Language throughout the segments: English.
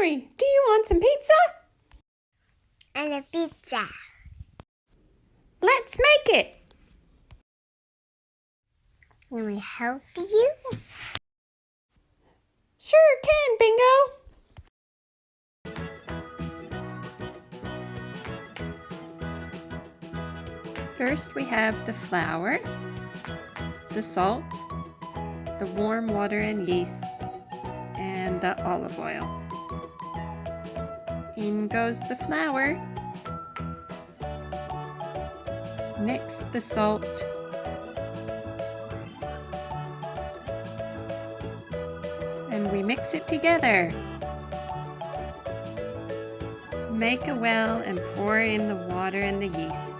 hungry. Do you want some pizza? And a pizza. Let's make it. Can we help you? Sure can, Bingo. First we have the flour, the salt, the warm water and yeast, and the olive oil. In goes the flour. Next the salt. And we mix it together. Make a well and pour in the water and the yeast.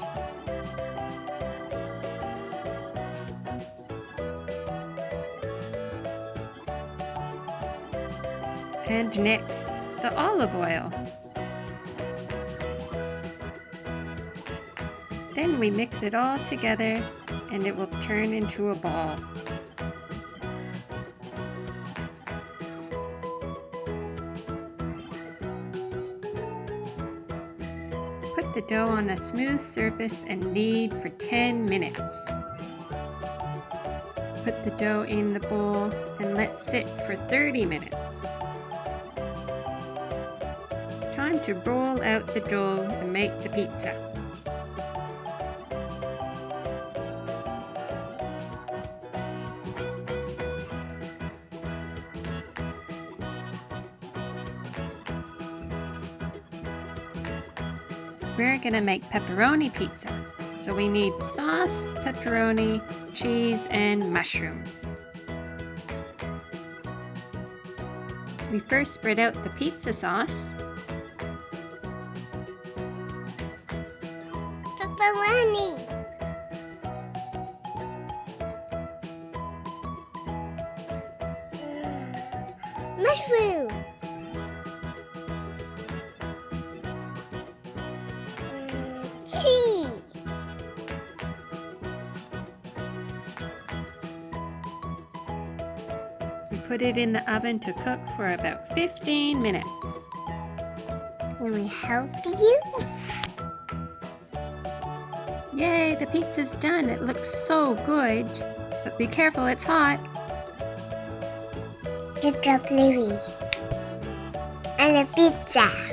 And next, the olive oil. Then we mix it all together and it will turn into a ball. Put the dough on a smooth surface and knead for 10 minutes. Put the dough in the bowl and let sit for 30 minutes. Time to roll out the dough and make the pizza. We're gonna make pepperoni pizza. So we need sauce, pepperoni, cheese, and mushrooms. We first spread out the pizza sauce. Pepperoni. Mushroom. Cheese. We put it in the oven to cook for about 15 minutes. Can we help you? Yay, the pizza's done. It looks so good. But be careful, it's hot. Good job, Bluey. And a pizza.